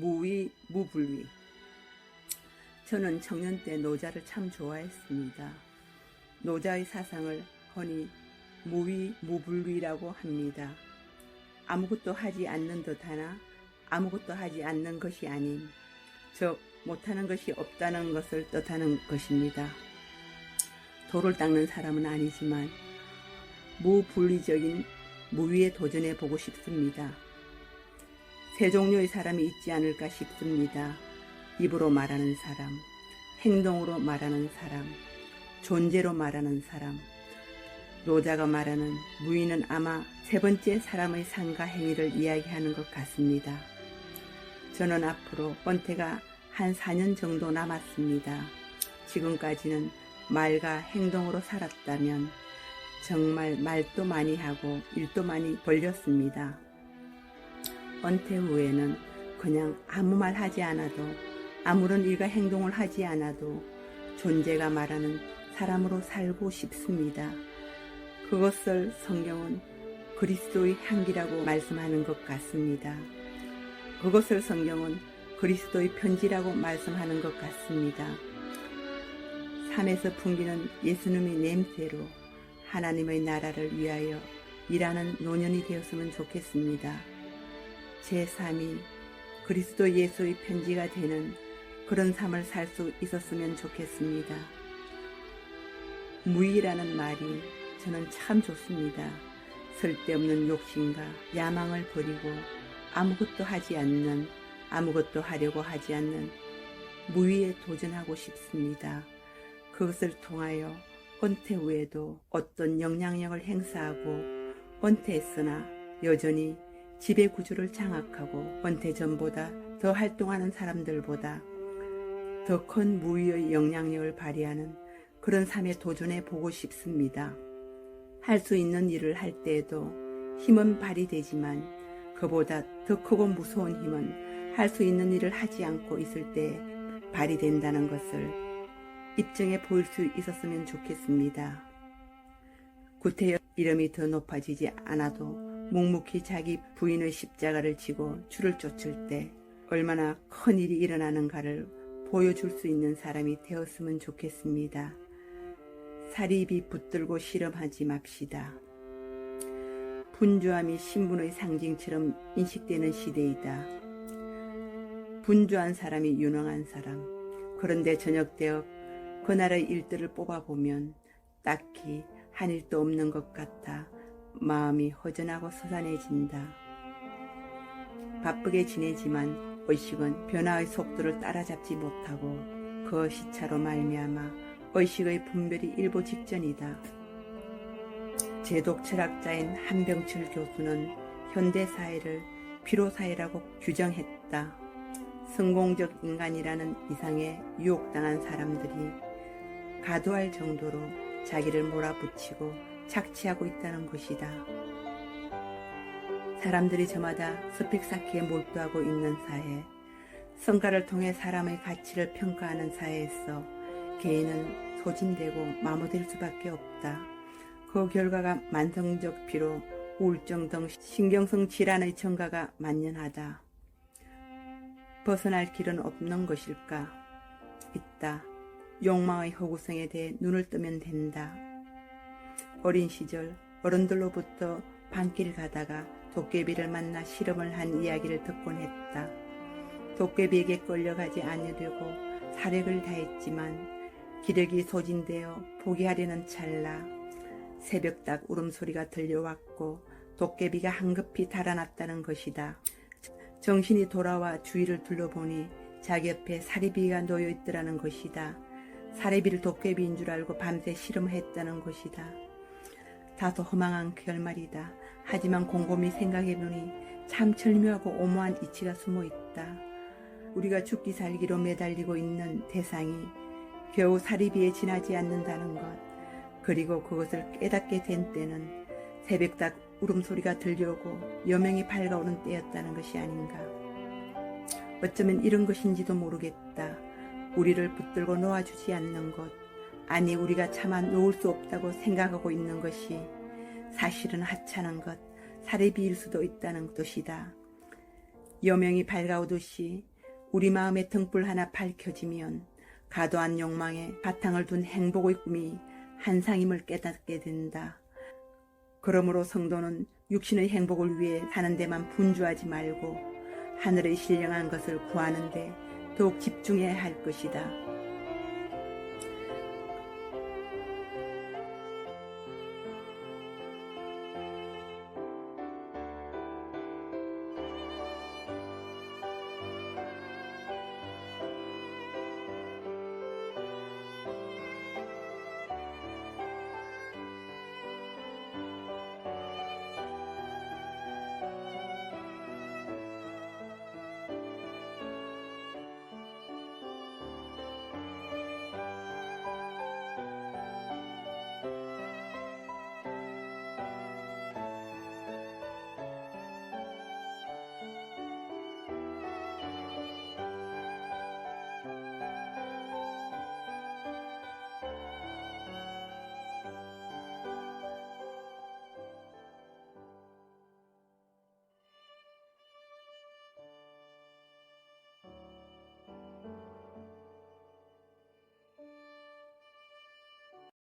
무위, 무불위. 저는 청년 때 노자를 참 좋아했습니다. 노자의 사상을 흔히 무위, 무불위라고 합니다. 아무것도 하지 않는 듯하나 아무것도 하지 않는 것이 아닌, 즉 못하는 것이 없다는 것을 뜻하는 것입니다. 돌을 닦는 사람은 아니지만 무분리적인 무위에 도전해 보고 싶습니다. 세 종류의 사람이 있지 않을까 싶습니다. 입으로 말하는 사람, 행동으로 말하는 사람, 존재로 말하는 사람. 노자가 말하는 무위는 아마 세 번째 사람의 상과 행위를 이야기하는 것 같습니다. 저는 앞으로 은퇴가 한 4년 정도 남았습니다. 지금까지는 말과 행동으로 살았다면 정말 말도 많이 하고 일도 많이 벌렸습니다. 은퇴 후에는 그냥 아무 말 하지 않아도, 아무런 일과 행동을 하지 않아도 존재가 말하는 사람으로 살고 싶습니다. 그것을 성경은 그리스도의 향기라고 말씀하는 것 같습니다. 그것을 성경은 그리스도의 편지라고 말씀하는 것 같습니다. 삶에서 풍기는 예수님의 냄새로 하나님의 나라를 위하여 일하는 노년이 되었으면 좋겠습니다. 제 삶이 그리스도 예수의 편지가 되는 그런 삶을 살 수 있었으면 좋겠습니다. 무의라는 말이 저는 참 좋습니다. 쓸데없는 욕심과 야망을 버리고 아무것도 하지 않는, 아무것도 하려고 하지 않는 무의에 도전하고 싶습니다. 그것을 통하여 은퇴 후에도 어떤 영향력을 행사하고, 은퇴했으나 여전히 지배구조를 장악하고 은퇴 전보다 더 활동하는 사람들보다 더 큰 무의의 영향력을 발휘하는 그런 삶에 도전해 보고 싶습니다. 할 수 있는 일을 할 때에도 힘은 발휘되지만 그보다 더 크고 무서운 힘은 할 수 있는 일을 하지 않고 있을 때 발휘된다는 것을 입증해 보일 수 있었으면 좋겠습니다. 구태여 이름이 더 높아지지 않아도 묵묵히 자기 부인의 십자가를 지고 주를 쫓을 때 얼마나 큰 일이 일어나는가를 보여줄 수 있는 사람이 되었으면 좋겠습니다. 사리비 붙들고 실험하지 맙시다. 분주함이 신분의 상징처럼 인식되는 시대이다. 분주한 사람이 유능한 사람. 그런데 저녁 되어 그날의 일들을 뽑아보면 딱히 한 일도 없는 것 같아 마음이 허전하고 서산해진다. 바쁘게 지내지만 의식은 변화의 속도를 따라잡지 못하고 그 시차로 말미암아 의식의 분별이 일보 직전이다. 제독 철학자인 한병철 교수는 현대사회를 피로사회라고 규정했다. 성공적 인간이라는 이상에 유혹당한 사람들이 과도할 정도로 자기를 몰아붙이고 착취하고 있다는 것이다. 사람들이 저마다 스펙 쌓기에 몰두하고 있는 사회, 성과를 통해 사람의 가치를 평가하는 사회에서 개인은 소진되고 마모될 수밖에 없다. 그 결과가 만성적 피로, 우울증 등 신경성 질환의 증가가 만연하다. 벗어날 길은 없는 것일까? 있다. 욕망의 허구성에 대해 눈을 뜨면 된다. 어린 시절 어른들로부터 밤길 가다가 도깨비를 만나 실험을 한 이야기를 듣곤 했다. 도깨비에게 끌려가지 않으려고 사력을 다했지만 기력이 소진되어 포기하려는 찰나 새벽닭 울음소리가 들려왔고 도깨비가 한급히 달아났다는 것이다. 정신이 돌아와 주위를 둘러보니 자기 옆에 사리비가 놓여있더라는 것이다. 사리비를 도깨비인 줄 알고 밤새 실험했다는 것이다. 다소 허망한 결말이다. 하지만 곰곰이 생각해보니 참 절묘하고 오모한 이치가 숨어있다. 우리가 죽기 살기로 매달리고 있는 대상이 겨우 사리비에 지나지 않는다는 것, 그리고 그것을 깨닫게 된 때는 새벽닭 울음소리가 들려오고 여명이 밝아오는 때였다는 것이 아닌가. 어쩌면 이런 것인지도 모르겠다. 우리를 붙들고 놓아주지 않는 것, 아니 우리가 차마 놓을 수 없다고 생각하고 있는 것이 사실은 하찮은 것, 사리비일 수도 있다는 뜻이다. 여명이 밝아오듯이 우리 마음의 등불 하나 밝혀지면 과도한 욕망에 바탕을 둔 행복의 꿈이 한상임을 깨닫게 된다. 그러므로 성도는 육신의 행복을 위해 사는 데만 분주하지 말고 하늘의 신령한 것을 구하는 데 더욱 집중해야 할 것이다.